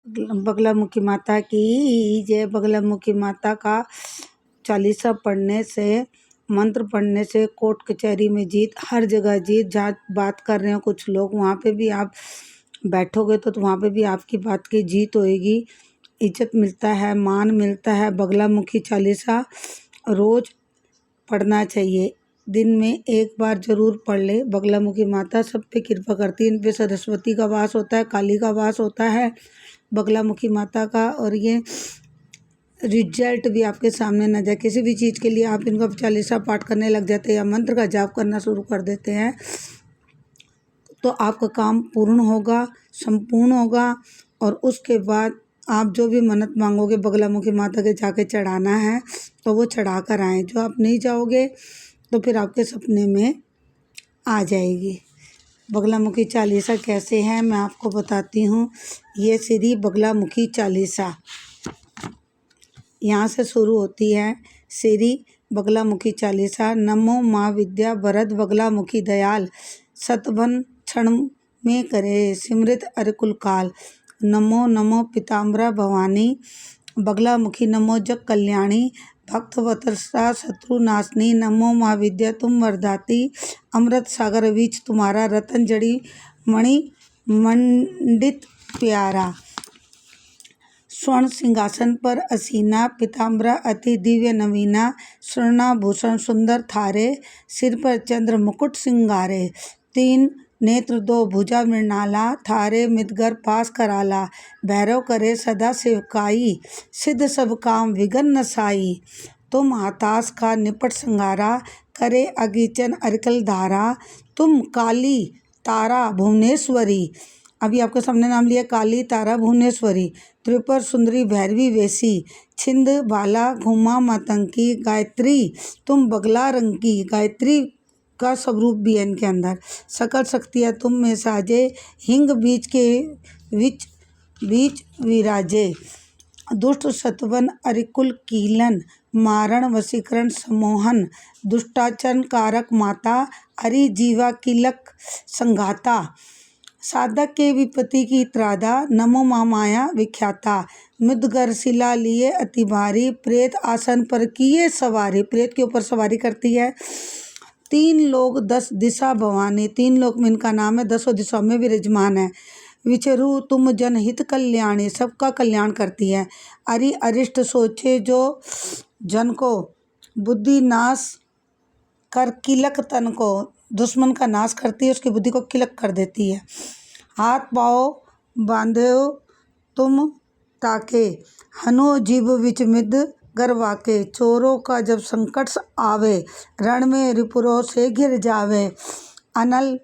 बगलामुखी माता की जय। बगलामुखी माता का चालीसा पढ़ने से, मंत्र पढ़ने से कोर्ट कचहरी में जीत, हर जगह जीत। जहाँ बात कर रहे हो कुछ लोग, वहाँ पे भी आप बैठोगे तो वहाँ पे भी आपकी बात की जीत होएगी। इज्जत मिलता है, मान मिलता है। बगलामुखी चालीसा रोज पढ़ना चाहिए, दिन में एक बार जरूर पढ़ ले। बगलामुखी माता सब पे कृपा करती है, इन पे सरस्वती का वास होता है, काली का वास होता है बगलामुखी माता का। और ये रिजल्ट भी आपके सामने न जाए, किसी भी चीज़ के लिए आप इनका चालीसा पाठ करने लग जाते हैं या मंत्र का जाप करना शुरू कर देते हैं तो आपका काम पूर्ण होगा, संपूर्ण होगा। और उसके बाद आप जो भी मन्नत मांगोगे बगलामुखी माता के जाके चढ़ाना है तो वो चढ़ा कर आएँ। जो आप नहीं जाओगे तो फिर आपके सपने में आ जाएगी। बगलामुखी चालीसा कैसे है मैं आपको बताती हूँ। ये श्री बगलामुखी चालीसा यहाँ से शुरू होती है। श्री बगलामुखी चालीसा। नमो माँ विद्या वरद बगलामुखी दयाल, सतवन क्षण में करे सिमृत अरकुल काल। नमो नमो पीताम्बरा भवानी बगलामुखी, नमो जग कल्याणी भक्त वत्सा शत्रु नाशनी। नमो माँ विद्या तुम वरदाती, अमृत सागर बीच तुम्हारा, रतन जड़ी मणि मंडित प्यारा। स्वर्ण सिंहासन पर असीना, पीताम्बरा अति दिव्य नवीना। स्वर्णाभूषण सुंदर थारे, सिर पर चंद्र मुकुट सिंगारे। तीन नेत्र दो भुजा मृणाला, थारे मितगर पास कराला। भैरव करे सदा सेवकाई, सिद्ध सब काम विघ्न नसाई। तुम आतास का निपट संगारा, करे अगीचन अरिकल धारा। तुम काली तारा भुवनेश्वरी, अभी आपके सामने नाम लिया, काली तारा भुवनेश्वरी। त्रिपुर सुंदरी भैरवी वेसी, छिंद भाला घुमा मातंकी। गायत्री तुम बगला रंग की, गायत्री का स्वरूप भी है इनके अंदर। सकल शक्तियाँ तुम में साजे, हिंग बीज के बीच विराजे। दुष्ट सतवन अरिकुल कीलन, मारण वशीकरण सम्मोहन। दुष्टाचरण कारक माता, अरि जीवा किलक संघाता। साधक के विपत्ति की त्रादा, नमो माँ माया विख्याता। मुदगर शिला लिए अति भारी, प्रेत आसन पर किए सवारी। प्रेत के ऊपर सवारी करती है। तीन लोग 10 दिशा भवानी, तीन लोग में इनका नाम है, 10 दिशाओं में विराजमान है। विचरु तुम जनहित कल्याणी, सबका कल्याण करती है। अरि अरिष्ट सोचे जो जन को, बुद्धि नाश कर किलक तन को। दुश्मन का नाश करती है, उसकी बुद्धि को किलक कर देती है। हाथ पाँव बांधे तुम ताके, हनु जीव विच मिद गरवा के। चोरों का जब संकट आवे, रण में रिपुरों से घिर जावे। अनिल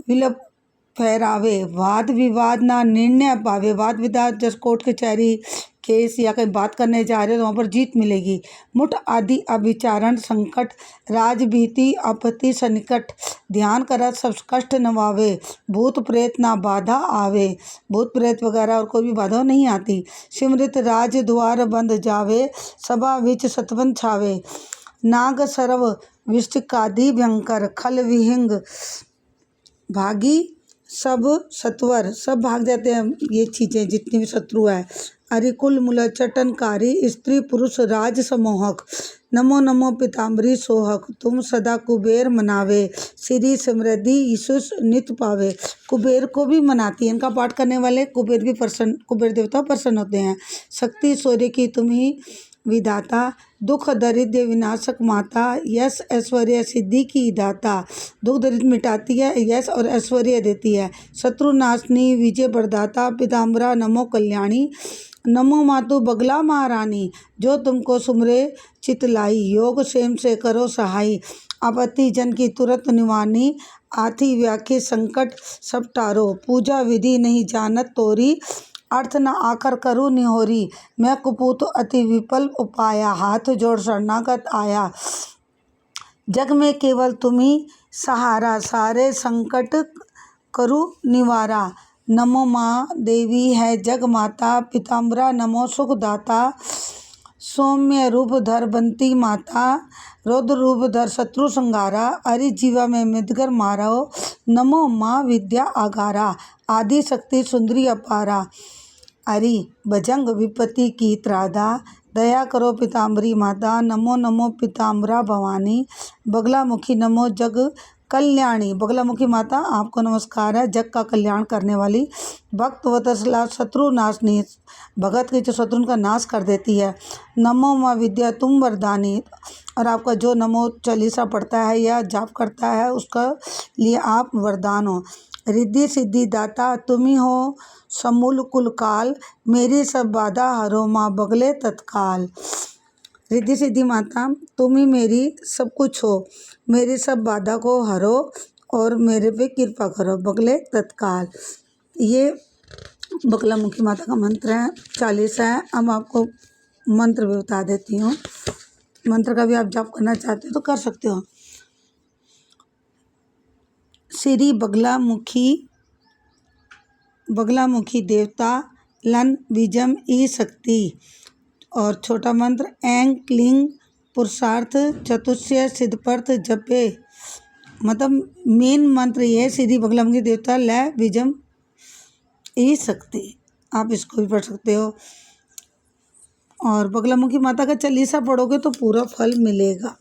विलप फहरावे, वाद विवाद ना निर्णय पावे। वाद विवाद जैसे कोर्ट कचहरी केस या कहीं बात करने जा रहे हो तो वहाँ पर जीत मिलेगी। मुठ आदि अभिचारण संकट, राजभीति आपत्ति संकट। ध्यान करत सब कष्ट नवावे, भूत प्रेत ना बाधा आवे। भूत प्रेत वगैरह और कोई भी बाधा नहीं आती। सिमृत राज द्वार बंद जावे, सभा विच सतवन छावे। नाग सरव विष्टिकादि भयंकर, खल विहिंग भागी सब सत्वर। सब भाग जाते हैं ये चीज़ें जितनी भी शत्रु है। अरिकुल मूलचटनकारी, स्त्री पुरुष राज समोहक। नमो नमो पीताम्बरी सोहक, तुम सदा कुबेर मनावे। श्री समृद्धि ईशुष नित पावे। कुबेर को भी मनाती है, इनका पाठ करने वाले कुबेर भी प्रसन्न, कुबेर देवता प्रसन्न होते हैं। शक्ति सूर्य की तुम ही विधाता, दुख दरिद्र विनाशक माता। यश ऐश्वर्य सिद्धि की दाता, दुख दरिद्र मिटाती है, यश और ऐश्वर्य देती है। शत्रु नाशनी विजय प्रदाता, पीताम्बरा नमो कल्याणी। नमो मातु बगला महारानी, जो तुमको सुमरे चितलाई। योग क्षेम से करो सहाय, आपत्ति जन की तुरंत निवारणी। आथी व्याख्य संकट सब टारो, पूजा विधि नहीं जानत तोरी। अर्थ न आकर करूँ निहोरी, मैं कुपूत अति विपल उपाया। हाथ जोड़ शरणागत आया, जग में केवल तुम ही सहारा। सारे संकट करूँ निवारा। नमो माँ देवी है जग माता, पीताम्बरा नमो सुखदाता। सौम्य रूप धर बंती माता, रौद्र रूप धर शत्रु संगारा। अरि जीवा में मितगर मारो, नमो माँ विद्या आगारा। आदि शक्ति सुंदरी अपारा, अरि भजंग विपत्ति की त्रादा, दया करो पीताम्बरी माता, नमो नमो पीताम्बरा भवानी, बगलामुखी नमो जग कल्याणी। बगलामुखी माता आपको नमस्कार है, जग का कल्याण करने वाली, भक्त वत्सला शत्रु नाशनी, भगत के जो शत्रु का नाश कर देती है। नमो माँ विद्या तुम वरदानी, और आपका जो नमो चालीसा पढ़ता है या जाप करता है उसका लिए आप वरदान हो। रिद्धि सिद्धि दाता तुम ही हो समूल कुल काल, मेरी सब बाधा हरो माँ बगले तत्काल। रिद्धि सिद्धि माता तुम ही मेरी सब कुछ हो, मेरी सब बाधा को हरो और मेरे पे कृपा करो बगले तत्काल। ये बगलामुखी माता का मंत्र है, चालीसा है। अब आपको मंत्र भी बता देती हूँ, मंत्र का भी आप जाप करना चाहते हो तो कर सकते हो। श्री बगलामुखी देवता लन विजम ई शक्ति। और छोटा मंत्र ऐं क्लीं पुरुषार्थ चतुष्य सिद्धपर्थ जपे। मतलब मेन मंत्र ये है श्री बगलामुखी देवता ल विजम ई शक्ति, आप इसको भी पढ़ सकते हो। और बगलामुखी माता का चालीसा पढ़ोगे तो पूरा फल मिलेगा।